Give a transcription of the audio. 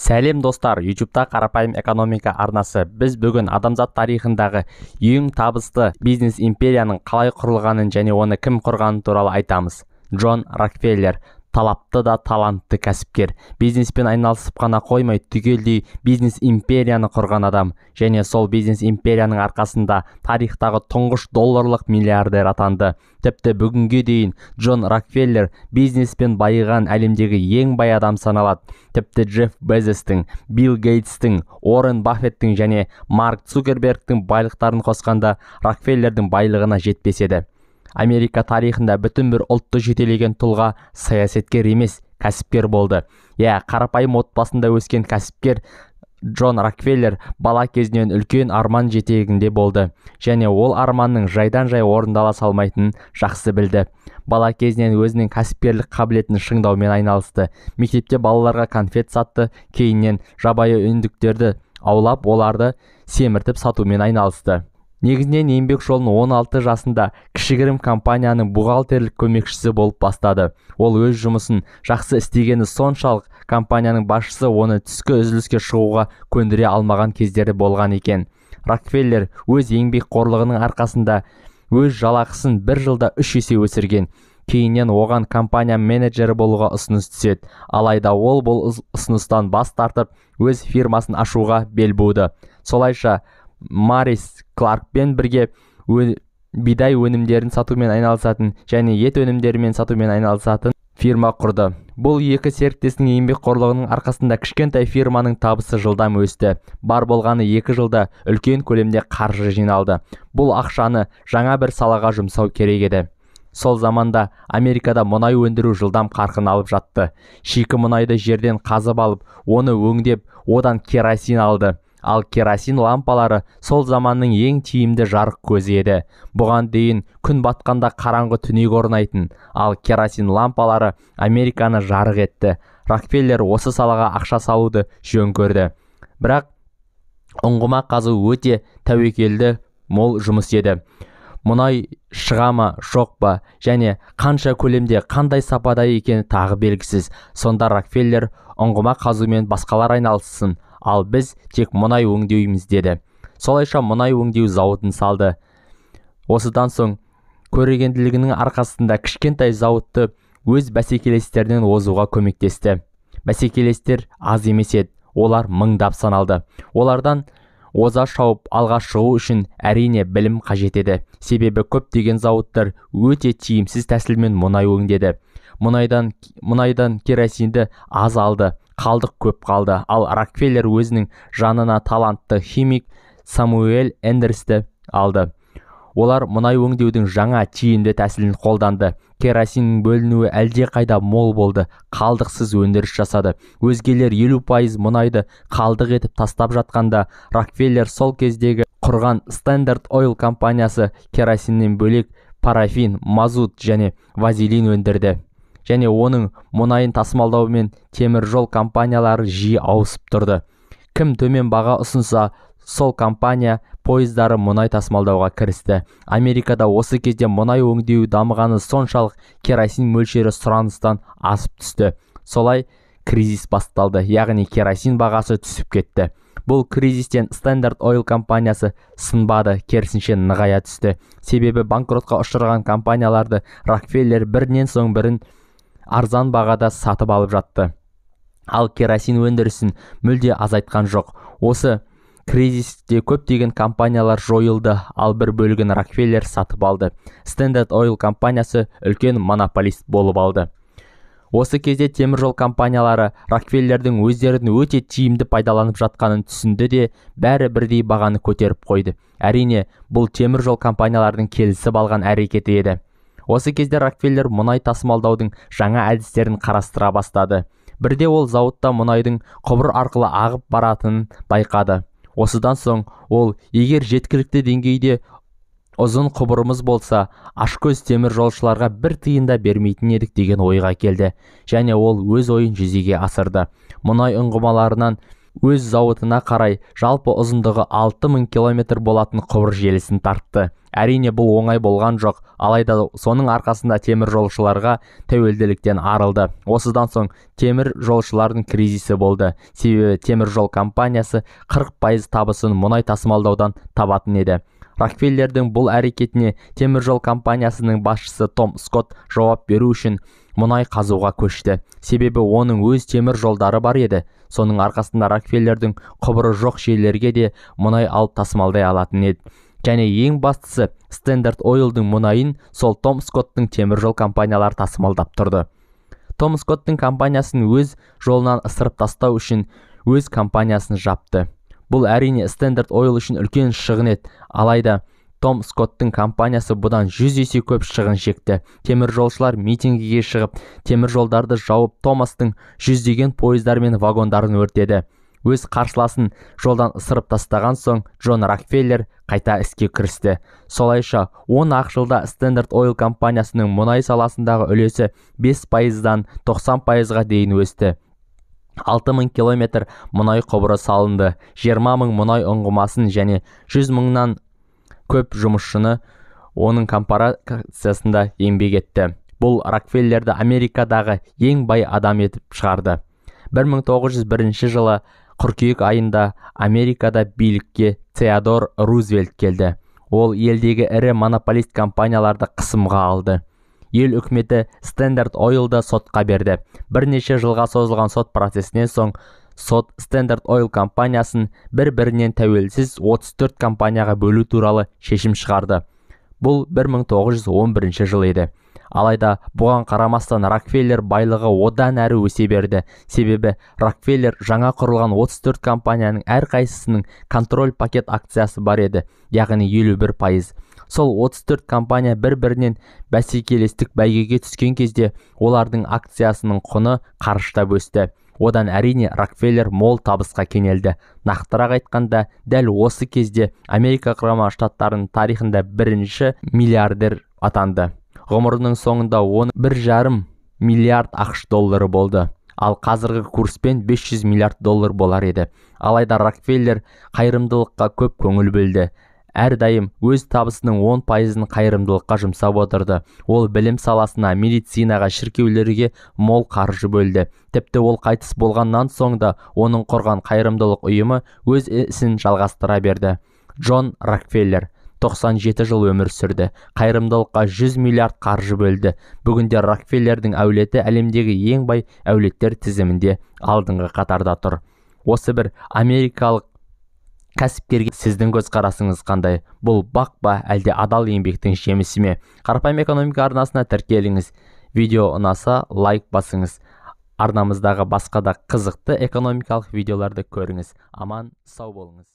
Сәлем достар, YouTube'та қарапайым экономика арнасы. Біз бүгін адамзат тарихындағы ең табысты бизнес империяның қалай құрылғанын және оны кім құрғаны туралы айтамыз. Джон Рокфеллер талапты да талантты кәсіпкер. Бизнеспен айналысып қана қоймай, түгелдей бизнес империяны құрған адам. Және сол бизнес империяның арқасында тарихтағы тұңғыш долларлық миллиардер атанды. Тіпті бүгінге дейін Джон Рокфеллер бизнеспен байыған әлемдегі ең бай адам саналады. Тіпті Джефф Безостың, Билл Гейтстің, Уоррен Баффеттің және Марк Цукербергтің байлықтарын қосқанда Рокфеллердің байлығына жетпес еді. Америка тарихында бүтін бір ұлтты жетелеген тұлға саясаткер емес, кәсіпкер болды. Қарапайым отбасында өскен кәсіпкер Джон Рокфеллер бала кезінен үлкен арман жетегінде болды, және ол арманның жайдан-жай орындала салмайтынын жақсы білді. Бала кезінен өзінің кәсіпкерлік қабілетін шыңдаумен айналысты. Мектепте балаларға конфет сатты, кейіннен жабайы үндіктерді аулап, оларды семіртіп сатумен айналысты. Негізінен еңбек жолын 16 жасында кішігірім компанияның бухгалтерлік көмекшісі болып бастады. Ол өз жұмысын жақсы істегені соншалық, компанияның басшысы оны түскі үзіліске шығуға көндіре алмаған кездері болған екен. Рокфеллер өз еңбекқорлығының арқасында өз жалақысын бір жылда 3 есе өсірген. Кейіннен оған компания менеджері болуға ұсыныс түседі. Алайда ол бұл ұсыныстан бас тартып, өз фирмасын ашуға бел буды. Солайша Марис Кларкпен бірге бидай өнімдерін сатумен айналысатын және ет өнімдерімен сатумен айналысатын фирма құрды. Бұл екі серіктестің еңбекқорлығының арқасында кішкентай фирманың табысы жылдам өсті. Бар болғаны 2 жылда үлкен көлемде қаржы жиналды. Бұл ақшаны жаңа бір салаға жұмсау керек еді. Сол заманда Америкада мұнай өндіру жылдам қарқын алып жатты. Шикі мұнайды жерден қазып алып, оны өңдеп, одан керосин алды. Ал керосин лампалары сол заманның ең тиімді жарық көзі еді. Бұған дейін күн батқанда қараңғы түнек орнайтын, ал керосин лампалары Американы жарық етті. Рокфеллер осы салаға ақша салуды жөн көрді. Бірақ ұңғыма қазу өте тәуекелді мол жұмыс еді. Мұнай шыға ма, жоқ па, және қанша көлемде, қандай сапада екені тағы белгісіз. Сонда Рокфеллер ұңғыма қазумен басқалар айналыссын, ал біз тек мұнай өңдеуіміз деді. Солайша мұнай өңдеу зауытын салды. Осыдан соң көрегенділігінің арқасында кішкентай зауытты өз бәсекелестерінен озуға көмектесті. Бәсекелестер аз емес еді, олар мыңдап саналды. Олардан оза шауып алға шығу үшін әрине білім қажет еді. Себебі көптеген зауыттар өте тиімсіз тәсілмен мұнай өңдеді. Мұнайдан керосинді аз алды, қалдық көп қалды. Ал Рокфеллер өзінің жанына талантты химик Самуэль Эндерсті алды. Олар мұнай өңдеудің жаңа тиімді тәсілін қолданды. Керосиннің бөлінуі әлде қайда мол болды, қалдықсыз өндіріс жасады. Өзгелер 50% мұнайды қалдық етіп тастап жатқанда, Рокфеллер сол кездегі құрған Standard Oil компаниясы керосиннен бөлек парафин, мазут және вазелин өндірді. Және оның мұнайын тасымалдаумен темір жол компаниялары жиі ауысып тұрды. Кім төмен баға ұсынса, сол компания пойыздары мұнай тасымалдауға кірісті. Америкада осы кезде мұнай өңдеу дамығаны соншалық керосин мөлшері сұраныстан асып түсті. Солай кризис басталды, яғни керосин бағасы түсіп кетті. Бұл кризистен Standard Oil компаниясы сынбады, керісінше нығая түсті. Себебі банкротқа ұшыраған компанияларды Рокфеллер бірінен соң бірін арзан бағада сатып алып жатты. Ал керосин өндірісін мүлде азайтқан жоқ. Осы кризисте көптеген компаниялар жойылды, ал бір бөлігін Рокфеллер сатып алды. Standard Oil компаниясы үлкен монополист болып алды. Осы кезде темір жол компаниялары Рокфеллердің өздерін өте тиімді пайдаланып жатқанын түсінді де, бәрі бірдей бағаны көтеріп қойды. Әрине, бұл темір жол компаниялардың келісіп алған әрекеті еді. Осы кезде Рокфеллер мұнай тасымалдаудың жаңа әдістерін қарастыра бастады. Бірде ол зауытта мұнайдың құбыр арқылы ағып баратынын байқады. Осыдан соң ол, егер жеткілікті деңгейде ұзын құбырымыз болса, ашкөз темір жолшыларға бір тиын да бермейтін едік деген ойға келді. Және ол өз ойын жүзеге асырды. Мұнай ұңғымаларынан өз зауытына қарай жалпы ұзындығы 6000 километр болатын құбыр желісін тартты. Әрине бұл оңай болған жоқ, алайда соның арқасында темір жолшыларға тәуелділіктен арылды. Осыдан соң темір жолшылардың кризисі болды. Себебі темір жол компаниясы 40% табысын мұнай тасымалдаудан табатын еді. Рокфеллердің бұл әрекетіне темір жол компаниясының басшысы Том Скотт жауап беру үшін мұнай қазуға көшті. Себебі оның өз темір жолдары бар еді. Соның арқасында Рокфеллердің құбыры жоқ жерлерге де мұнай алып тасымалдай алатын еді. Және ең бастысы, Standard Oil'дің мұнайын сол Том Скотттың темір жол компаниялары тасымалдап тұрды. Том Скотттың компаниясын өз жолынан ысырып тастау үшін өз компаниясын жапты. Бұл әрине Standard Oil үшін үлкен шығын еді, алайда Том Скотттың компаниясы бұдан 100 есе көп шығын шекті. Темір жолшылар митингіге шығып, темір жолдарды жауып, Томастың жүздеген пойыздар мен вагондарын өртеді. Өз қарсыласын жолдан ысырып тастаған соң, Джон Рокфеллер қайта іске кірісті. Солайша 10 жылда Standard Oil компаниясының мұнай саласындағы үлесі 5%-дан 90%-ға дейін өсті. 6000 километр мұнай құбыры салынды, 20 000 мұнай ұңғымасын және 100 000-нан көп жұмысшыны оның корпорациясында еңбек етті. Бұл Рокфеллерді Америкадағы ең бай адам етіп шығарды. 1901 жылы қыркүйек айында Америкада билікке Теодор Рузвельт келді. Ол елдегі ірі монополист компанияларды қысымға алды. Ел үкіметі Standard Oil'ды сотқа берді. Бірнеше жылға созылған сот процесінен соң сот Standard Oil компаниясын бір-бірінен тәуелсіз 34 компанияға бөлу туралы шешім шығарды. Бұл 1911 жыл еді. Алайда бұған қарамастан Рокфеллер байлығы одан әрі өсе берді. Себебі Рокфеллер жаңа құрылған 34 компанияның әрқайсысының контроль пакет акциясы бар еді, яғни 51%. Сол 34 компания бір-бірінен бәсекелестік бәйгеге түскен кезде олардың акциясының құны қарыштап өсті. Одан әрине Рокфеллер мол табысқа кенелді. Нақтырақ айтқанда, дәл осы кезде Америка құрама штаттарының тарихында бірінші миллиардер атанды. Ғұмырының соңында 1,5 миллиард ақш доллары болды. Ал қазіргі курспен 500 миллиард доллар болар еді. Алайда Рокфеллер қайырымдылыққа көп көңіл бөлді. Әрдайым өз табысының 10%-ын қайырымдылыққа жұмсап отырды. Ол білім саласына, медицинаға, шіркеулерге мол қаржы бөлді. Тіпті ол қайтыс болғаннан соң да оның құрған қайырымдылық ұйымы өз ісін жалғастыра берді. Джон Рокфеллер 97 жыл өмір сүрді. Қайырымдылыққа 100 миллиард қаржы бөлді. Бүгінде Рокфеллердің әулеті әлемдегі ең бай әулеттер тізімінде алдыңғы қатарда тұр. Осы бір америкалық кәсіпкерге сіздің көзқарасыңыз қандай? Бұл бақ па, әлде адал еңбектің жемісі ме? Қарапайым экономика арнасына тіркеліңіз. Видео ұнаса, лайк басыңыз. Арнамыздағы басқа да қызықты экономикалық видеоларды көріңіз. Аман, сау болыңыз.